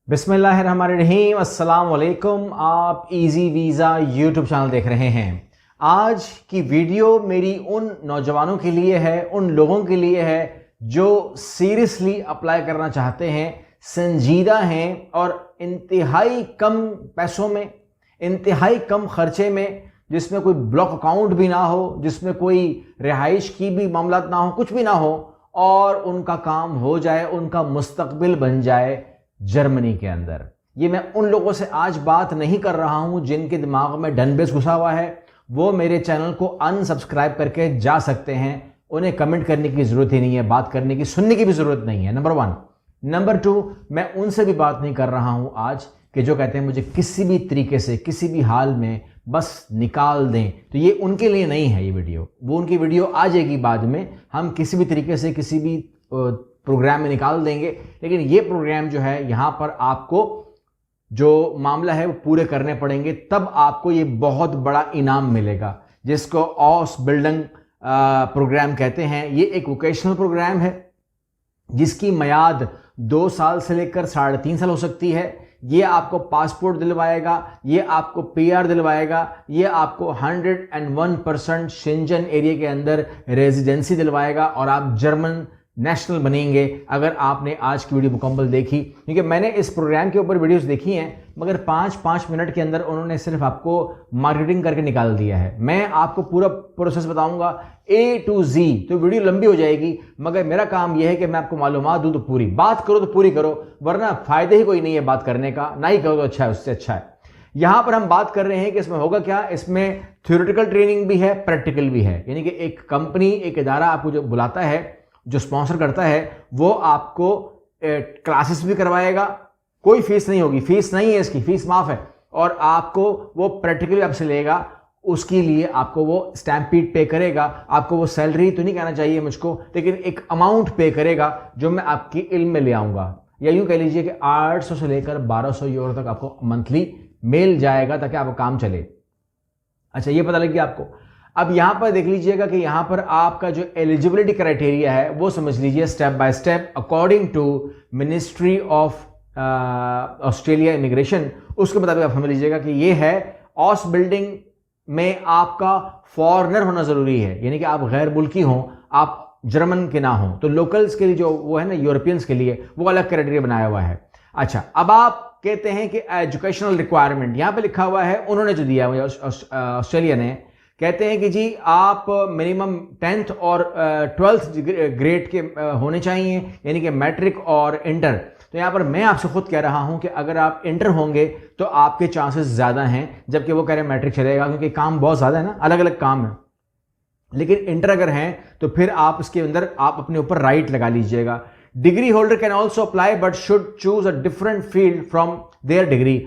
बिस्मिल्लाहिर्रहमानिर्रहीम, अस्सलाम वालेकुम। आप इजी वीज़ा यूट्यूब चैनल देख रहे हैं। आज की वीडियो मेरी उन नौजवानों के लिए है, उन लोगों के लिए है जो सीरियसली अप्लाई करना चाहते हैं, संजीदा हैं और इंतहाई कम पैसों में, इंतहाई कम खर्चे में, जिसमें कोई ब्लॉक अकाउंट भी ना हो, जिसमें कोई रिहाइश की भी मामला ना हो, कुछ भी ना हो और उनका काम हो जाए, उनका मुस्तकबिल बन जाए जर्मनी के अंदर। ये मैं उन लोगों से आज बात नहीं कर रहा हूं जिनके दिमाग में डनबेस घुसा हुआ है। वो मेरे चैनल को अनसब्सक्राइब करके जा सकते हैं। उन्हें कमेंट करने की जरूरत ही नहीं है, बात करने की, सुनने की भी जरूरत नहीं है। नंबर 1। नंबर 2, मैं उनसे भी बात नहीं कर रहा हूं आज कि जो कहते हैं मुझे किसी भी तरीके से, किसी भी हाल में बस निकाल दें। तो ये उनके लिए नहीं है ये वीडियो। वो उनकी वीडियो आ जाएगी बाद में, हम किसी भी तरीके से किसी भी प्रोग्राम में निकाल देंगे। लेकिन ये प्रोग्राम जो है, यहां पर आपको जो मामला है वो पूरे करने पड़ेंगे, तब आपको ये बहुत बड़ा इनाम मिलेगा, जिसको ऑसबिल्डिंग प्रोग्राम कहते हैं। ये एक वोकेशनल प्रोग्राम है जिसकी मियाद 2 साल से लेकर 3.5 साल हो सकती है। ये आपको पासपोर्ट दिलवाएगा, ये आपको पीआर दिलवाएगा, ये आपको 101% शेंजन एरिया के अंदर रेजिडेंसी दिलवाएगा और आप जर्मन नेशनल बनेंगे अगर आपने आज की वीडियो मुकम्मल देखी। क्योंकि मैंने इस प्रोग्राम के ऊपर वीडियोस देखी हैं, मगर 5-5 मिनट के अंदर उन्होंने सिर्फ आपको मार्केटिंग करके निकाल दिया है। मैं आपको पूरा प्रोसेस बताऊंगा A to Z, तो वीडियो लंबी हो जाएगी, मगर मेरा काम यह है कि मैं आपको मालूमात दूं तो पूरी बात करो, तो पूरी करो, वरना फायदे ही कोई नहीं है बात करने का। ना ही करो तो अच्छा है, उससे अच्छा है। यहां पर हम बात कर रहे हैं कि इसमें होगा क्या। इसमें थ्योरेटिकल ट्रेनिंग भी है, प्रैक्टिकल भी है। यानी कि एक कंपनी, एक इदारा आपको जो बुलाता है, जो स्पॉन्सर करता है, वो आपको क्लासेस भी करवाएगा। कोई फीस नहीं होगी, फीस नहीं है इसकी, फीस माफ है। और आपको वो प्रैक्टिकली आपसे लेगा, उसके लिए आपको वो स्टैम्पीड पे करेगा। आपको वो सैलरी तो नहीं कहना चाहिए मुझको, लेकिन एक अमाउंट पे करेगा जो मैं आपकी इल्म में ले आऊंगा। या यूं कह लीजिए कि 800 से लेकर 1200 यूरो तक आपको मंथली मिल जाएगा ताकि आपका काम चले। अच्छा, ये पता लग गया आपको। अब यहां पर देख लीजिएगा कि यहां पर आपका जो एलिजिबिलिटी क्राइटेरिया है वो समझ लीजिए step by step according to ministry of Australia immigration. उसके मुताबिक आप समझ लीजिएगा कि ये है ऑस बिल्डिंग में आपका फॉरेनर होना जरूरी है, यानी कि आप गैर मुल्की हों, आप जर्मन के ना हों। तो लोकल्स के लिए जो वो है ना, यूरोपियंस के लिए वो अलग क्राइटेरिया बनाया हुआ है। अच्छा, अब आप कहते हैं कि एजुकेशनल रिक्वायरमेंट यहां पर लिखा हुआ है, उन्होंने जो दिया है ऑस्ट्रेलिया ने, कहते हैं कि जी आप मिनिमम 10th और 12th ग्रेड के होने चाहिए, यानी कि मैट्रिक और इंटर। तो यहाँ पर मैं आपसे खुद कह रहा हूं कि अगर आप इंटर होंगे तो आपके चांसेस ज़्यादा हैं, जबकि वो कह रहे हैं मैट्रिक चलेगा, क्योंकि काम बहुत ज़्यादा है ना, अलग अलग काम है। लेकिन इंटर अगर हैं तो फिर आप इसके अंदर आप अपने ऊपर राइट लगा लीजिएगा। Degree holder can also apply but should choose a different field from there degree.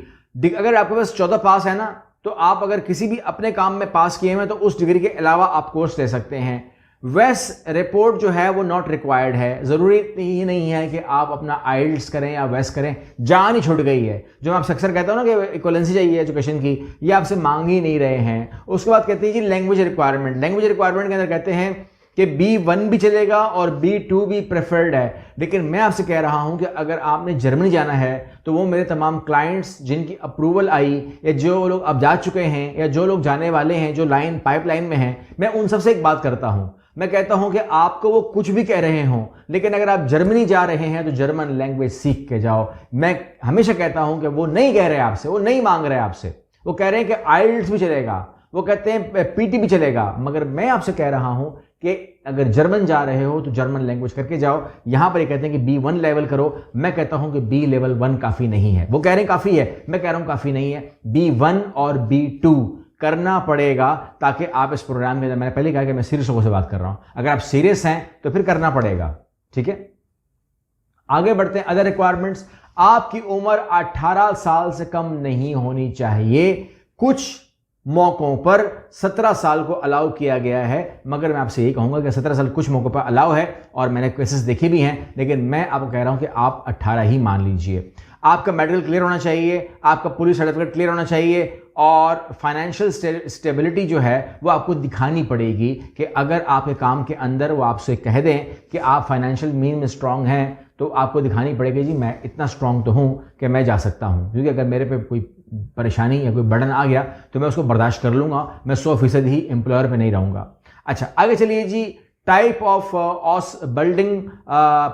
अगर आपके पास 14 पास है ना, तो आप अगर किसी भी अपने काम में पास किए हैं तो उस डिग्री के अलावा आप कोर्स ले सकते हैं। वेस रिपोर्ट जो है वो नॉट रिक्वायर्ड है। जरूरी ही नहीं है कि आप अपना आइल्स करें या वेस करें, जान ही छूट गई है। जो मैं आपसे अक्सर कहता हूं ना कि इक्वलेंसी चाहिए एजुकेशन की, ये आपसे मांग ही नहीं रहे हैं। उसके बाद कहते हैं जी लैंग्वेज रिक्वायरमेंट। लैंग्वेज रिक्वायरमेंट के अंदर कहते हैं कि B1 भी चलेगा और B2 भी प्रेफर्ड है। लेकिन मैं आपसे कह रहा हूं कि अगर आपने जर्मनी जाना है तो वो मेरे तमाम क्लाइंट्स जिनकी अप्रूवल आई, या जो लोग अब जा चुके हैं, या जो लोग जाने वाले हैं, जो पाइपलाइन में हैं, मैं उन सबसे एक बात करता हूं। मैं कहता हूं कि आपको वो कुछ भी कह रहे हों, लेकिन अगर आप जर्मनी जा रहे हैं तो जर्मन लैंग्वेज सीख के जाओ। मैं हमेशा कहता हूं कि वो नहीं कह रहे आपसे, वो नहीं मांग रहे आपसे, वो कह रहे हैं कि आइल्स भी चलेगा, वो कहते हैं PT भी चलेगा। मगर मैं आपसे कह रहा हूं कि अगर जर्मन जा रहे हो तो जर्मन लैंग्वेज करके जाओ। यहां पर ये कहते हैं कि B1 लेवल करो, मैं कहता हूं कि B लेवल 1 काफी नहीं है। वो कह रहे हैं काफी है, मैं कह रहा हूं काफी नहीं है। B1 और B2 करना पड़ेगा ताकि आप इस प्रोग्राम के अंदर, मैंने पहले कहा कि मैं सीरियस लोगों से बात कर रहा हूं, अगर आप सीरियस हैं तो फिर करना पड़ेगा। ठीक है, आगे बढ़ते हैं। अदर रिक्वायरमेंट्स, आपकी उम्र 18 साल से कम नहीं होनी चाहिए। कुछ मौकों पर 17 साल को अलाउ किया गया है, मगर मैं आपसे यही कहूंगा कि 17 साल कुछ मौकों पर अलाउ है और मैंने केसेस देखे भी हैं, लेकिन मैं आपको कह रहा हूं कि आप 18 ही मान लीजिए। आपका मेडिकल क्लियर होना चाहिए, आपका पुलिस सर्टिफिकेट क्लियर होना चाहिए, और फाइनेंशियल स्टेबिलिटी जो है वो आपको दिखानी पड़ेगी कि अगर आपके काम के अंदर वो आपसे कह दें कि आप फाइनेंशियल मीन में स्ट्रांग हैं तो आपको दिखानी पड़ेगी जी मैं इतना स्ट्रांग तो हूँ कि मैं जा सकता हूँ, क्योंकि अगर मेरे पे कोई परेशानी या कोई बर्डन आ गया तो मैं उसको बर्दाश्त कर लूँगा, मैं 100% ही एम्प्लॉयर पे नहीं रहूँगा। अच्छा, आगे चलिए जी, टाइप ऑफ ऑस बिल्डिंग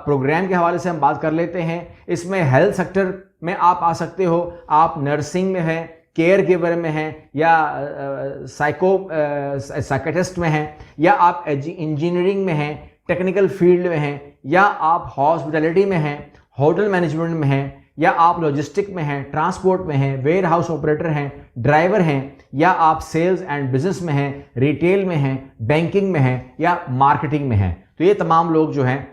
प्रोग्राम के हवाले से हम बात कर लेते हैं। इसमें हेल्थ सेक्टर में आप आ सकते हो, आप नर्सिंग में हैं, केयर गिवर में हैं, या साइकेट्रिस्ट में हैं, या आप इंजीनियरिंग में हैं, टेक्निकल फील्ड में हैं, या आप हॉस्पिटलिटी में हैं, होटल मैनेजमेंट में हैं, या आप लॉजिस्टिक में हैं, ट्रांसपोर्ट में हैं, वेयर हाउस ऑपरेटर हैं, ड्राइवर हैं, या आप सेल्स एंड बिजनेस में हैं, रिटेल में हैं, बैंकिंग में हैं, या मार्केटिंग में हैं। तो ये तमाम लोग जो हैं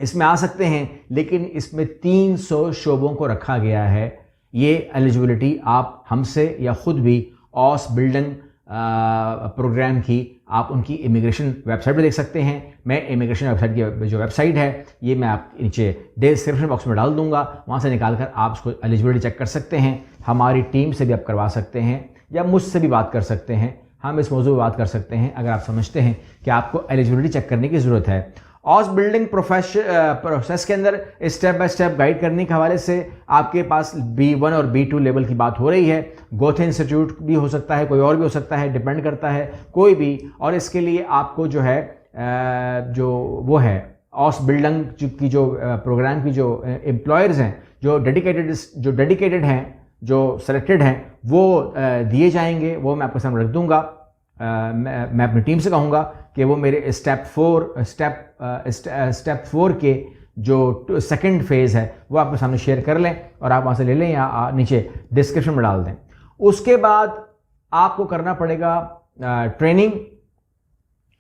इसमें आ सकते हैं, लेकिन इसमें 300 शोबों को रखा गया है। ये एलिजिबिलिटी आप हमसे या ख़ुद भी ऑस बिल्डिंग प्रोग्राम की आप उनकी इमिग्रेशन वेबसाइट पर देख सकते हैं। मैं इमिग्रेशन वेबसाइट की जो वेबसाइट है ये मैं आप नीचे डिस्क्रिप्शन बॉक्स में डाल दूंगा, वहाँ से निकाल कर आप उसको एलिजिबिलिटी चेक कर सकते हैं। हमारी टीम से भी आप करवा सकते हैं या मुझसे भी बात कर सकते हैं, हम इस मौजूद पर बात कर सकते हैं अगर आप समझते हैं कि आपको एलिजिबिलिटी चेक करने की ज़रूरत है। ऑस बिल्डिंग प्रोसेस के अंदर स्टेप बाय स्टेप गाइड करने के हवाले से आपके पास B1 और B2 लेवल की बात हो रही है। गोथे इंस्टीट्यूट भी हो सकता है, कोई और भी हो सकता है, डिपेंड करता है कोई भी। और इसके लिए आपको जो है जो वो है ऑस बिल्डिंग की जो प्रोग्राम की जो एम्प्लॉयर्स हैं, जो डेडिकेटेड हैं, जो सेलेक्टेड हैं, वो दिए जाएंगे। वो मैं आपके सामने रख दूंगा। मैं अपनी टीम से कहूँगा कि वो मेरे स्टेप 4 के जो सेकंड फेज़ है वो आपके सामने शेयर कर लें और आप वहाँ से ले लें या नीचे डिस्क्रिप्शन में डाल दें। उसके बाद आपको करना पड़ेगा ट्रेनिंग।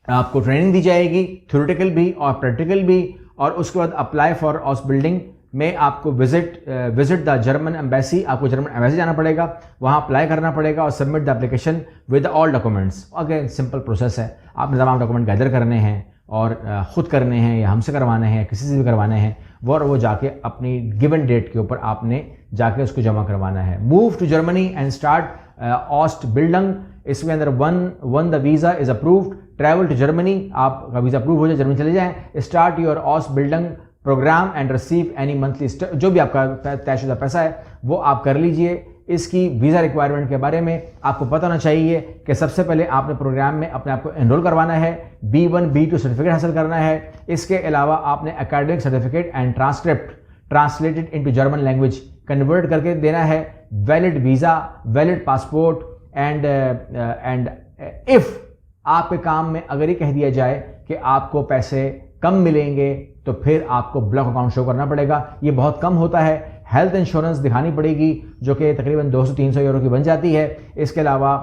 आपको ट्रेनिंग दी जाएगी, थ्योरेटिकल भी और प्रैक्टिकल भी। और उसके बाद अप्लाई फॉर ऑस बिल्डिंग में आपको विजिट द जर्मन एम्बेसी, आपको जर्मन एम्बेसी जाना पड़ेगा, वहाँ अप्लाई करना पड़ेगा और submit the application with all documents. Again simple process है, आपने तमाम डॉक्यूमेंट गैदर करने हैं और ख़ुद करने हैं या हमसे करवाने हैं, किसी से भी करवाने हैं, वो जाके अपनी गिवन डेट के ऊपर आपने जाके उसको जमा करवाना है। Move to Germany and start ऑस्ट बिल्डिंग। इसके अंदर once the visa is approved, travel to Germany, आपका वीज़ा अप्रूव हो जाए, जर्मनी चले जाएँ, स्टार्ट योर ऑस बिल्डिंग programme and receive any monthly, जो भी आपका तयशुदा पैसा है वो आप कर लीजिए। इसकी वीज़ा रिक्वायरमेंट के बारे में आपको पता होना चाहिए कि सबसे पहले आपने प्रोग्राम में अपने आप को एनरोल करवाना है, B1 B2 सर्टिफिकेट हासिल करना है। इसके अलावा आपने academic certificate and transcript translated into German language convert करके देना है, valid visa, valid passport. And if आपके काम में अगर ये कह दिया जाए कि आपको पैसे कम मिलेंगे तो फिर आपको ब्लॉक अकाउंट शो करना पड़ेगा। ये बहुत कम होता है। हेल्थ इंश्योरेंस दिखानी पड़ेगी जो कि तकरीबन 200-300 यूरो की बन जाती है। इसके अलावा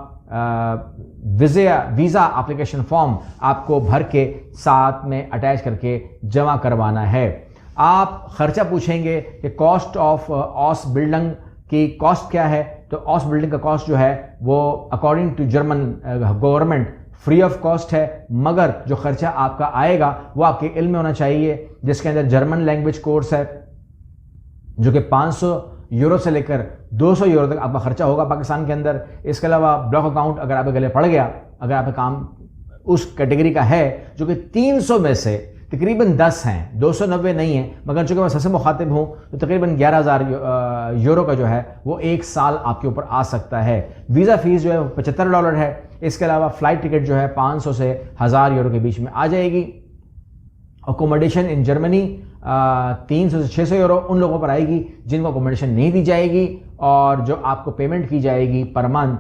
वीज़ा एप्लीकेशन फॉर्म आपको भर के साथ में अटैच करके जमा करवाना है। आप ख़र्चा पूछेंगे कि कॉस्ट ऑफ ऑस बिल्डिंग की कॉस्ट क्या है, तो ऑस बिल्डिंग का कॉस्ट जो है वो according to German government free of cost है, मगर जो खर्चा आपका आएगा वो आपके इल्म में होना चाहिए, जिसके अंदर जर्मन लैंग्वेज कोर्स है जो कि 500 यूरो से लेकर 200 यूरो तक आपका खर्चा होगा पाकिस्तान के अंदर। इसके अलावा ब्लॉक अकाउंट अगर आपके गले पड़ गया, अगर आपका काम उस कैटेगरी का है जो कि 300 में से तकरीबन 10 हैं, 290 नहीं है, मगर चूँकि मैं सबसे मुखातिब हूँ तो तकरीबन 11,000 यूरो का जो है वो एक साल आपके ऊपर आ सकता है। वीज़ा फ़ीस जो है वो $75 है। इसके अलावा फ़्लाइट टिकट जो है 500 से 1000 यूरो के बीच में आ जाएगी। अकोमोडेशन इन जर्मनी 300 से 600 यूरो उन लोगों पर आएगी जिनको अकोमोडेशन नहीं दी जाएगी, और जो आपको पेमेंट की जाएगी पर मंथ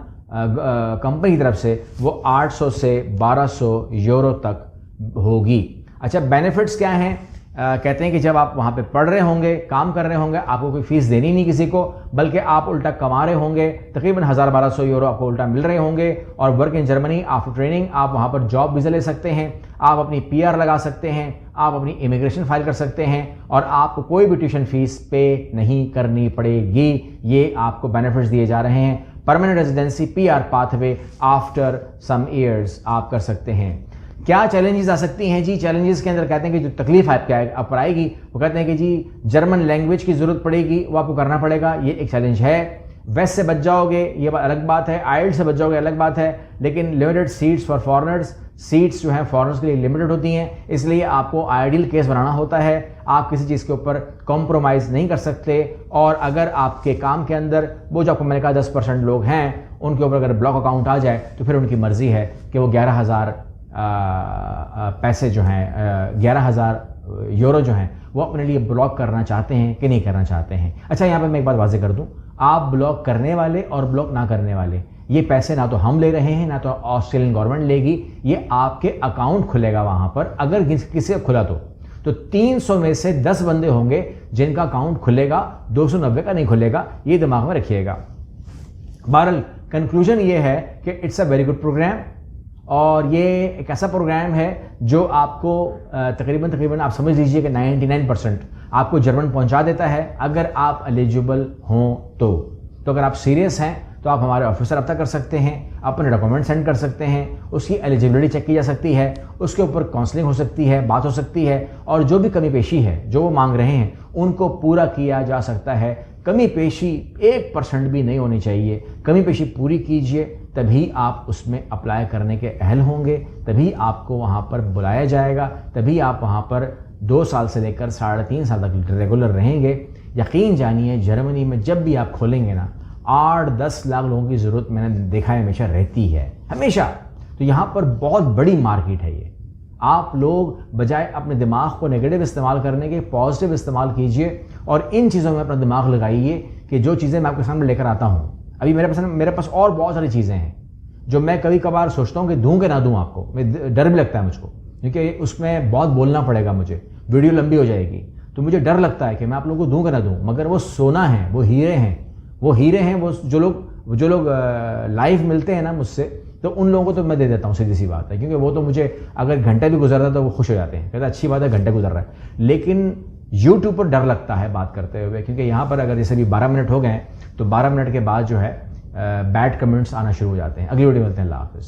कंपनी की तरफ से वो 800 से 1200 यूरो तक होगी। अच्छा, बेनिफिट्स क्या हैं? कहते हैं कि जब आप वहाँ पे पढ़ रहे होंगे, काम कर रहे होंगे, आपको कोई फ़ीस देनी नहीं किसी को, बल्कि आप उल्टा कमा रहे होंगे, तकरीबन 1000-1200 यूरो आपको उल्टा मिल रहे होंगे। और work in Germany after training, आप वहाँ पर जॉब वीज़ा ले सकते हैं, आप अपनी PR लगा सकते हैं, आप अपनी इमिग्रेशन फाइल कर सकते हैं, और आपको कोई भी ट्यूशन फ़ीस पे नहीं करनी पड़ेगी। ये आपको बेनिफिट्स दिए जा रहे हैं। Permanent residency PR pathway after some years आप कर सकते हैं। क्या चैलेंजेस आ सकती हैं जी? चैलेंजेस के अंदर कहते हैं कि जो तकलीफ आप पर आएगी वो कहते हैं कि जी जर्मन लैंग्वेज की ज़रूरत पड़ेगी, वो आपको करना पड़ेगा, ये एक चैलेंज है। वेस्ट से बच जाओगे ये अलग बात है, आइल्स से बच जाओगे अलग बात है, लेकिन limited seats for foreigners, seats जो हैं फॉरेनर्स के लिए लिमिटेड होती हैं, इसलिए आपको आइडियल केस बनाना होता है। आप किसी चीज़ के ऊपर कॉम्प्रोमाइज़ नहीं कर सकते। और अगर आपके काम के अंदर वो जो आपको मैंने कहा 10% लोग हैं, उनके ऊपर अगर ब्लॉक अकाउंट आ जाए तो फिर उनकी मर्ज़ी है कि वो 11,000 पैसे जो हैं 11,000 यूरो जो हैं वो अपने लिए ब्लॉक करना चाहते हैं कि नहीं करना चाहते हैं। अच्छा, यहाँ पर मैं एक बात वाज़ेह कर दूँ, आप ब्लॉक करने वाले और ब्लॉक ना करने वाले, ये पैसे ना तो हम ले रहे हैं ना तो ऑस्ट्रेलियन गवर्नमेंट लेगी, ये आपके अकाउंट खुलेगा वहाँ पर। अगर किसी का खुला तो 300 में से 10 बंदे होंगे जिनका अकाउंट खुलेगा, 290 का नहीं खुलेगा, ये दिमाग में रखिएगा। बहरहाल कंक्लूजन ये है कि it's a very good programme, और ये एक ऐसा प्रोग्राम है जो आपको तकरीबन आप समझ लीजिए कि 99% आपको जर्मन पहुंचा देता है अगर आप एलिजिबल हों तो। अगर आप सीरियस हैं तो आप हमारे ऑफिस से रब्ता कर सकते हैं, अपने डॉक्यूमेंट सेंड कर सकते हैं, उसकी एलिजिबिलिटी चेक की जा सकती है, उसके ऊपर काउंसलिंग हो सकती है, बात हो सकती है, और जो भी कमी पेशी है जो वो मांग रहे हैं उनको पूरा किया जा सकता है। कमी पेशी 1% भी नहीं होनी चाहिए। कमी पेशी पूरी कीजिए, तभी आप उसमें अप्लाई करने के अहल होंगे, तभी आपको वहाँ पर बुलाया जाएगा, तभी आप वहाँ पर 2 साल से लेकर 3.5 साल तक रेगुलर रहेंगे। यकीन जानिए, जर्मनी में जब भी आप खोलेंगे ना, 8-10 लाख लोगों की ज़रूरत मैंने देखा है हमेशा रहती है, हमेशा। तो यहाँ पर बहुत बड़ी मार्केट है ये। आप लोग बजाय अपने दिमाग को नेगेटिव इस्तेमाल करने के पॉजिटिव इस्तेमाल कीजिए और इन चीज़ों में अपना दिमाग लगाइए कि जो चीज़ें मैं आपके सामने लेकर आता हूँ, अभी मेरे पास और बहुत सारी चीज़ें हैं जो मैं कभी कभार सोचता हूँ कि दूँ कि ना दूँ आपको, डर भी लगता है मुझको, क्योंकि उसमें बहुत बोलना पड़ेगा मुझे, वीडियो लंबी हो जाएगी, तो मुझे डर लगता है कि मैं आप लोगों को दूँ कि ना दूँ। मगर वो सोना है, वो हीरे हैं, वो जो लोग लाइव मिलते हैं ना मुझसे, तो उन लोगों को तो मैं दे देता हूँ, सीधी सी बात है, क्योंकि वो तो मुझे अगर घंटा भी गुजर रहा है तो वो खुश हो जाते हैं, कहते हैं अच्छी बात है घंटा गुजर रहा है। लेकिन यूट्यूब पर डर लगता है बात करते हुए, क्योंकि यहाँ पर अगर जैसे भी 12 मिनट हो गए तो 12 मिनट के बाद जो है बैड कमेंट्स आना शुरू हो जाते हैं। अगली वीडियो मिलते हैं, अल्लाह हाफिज़।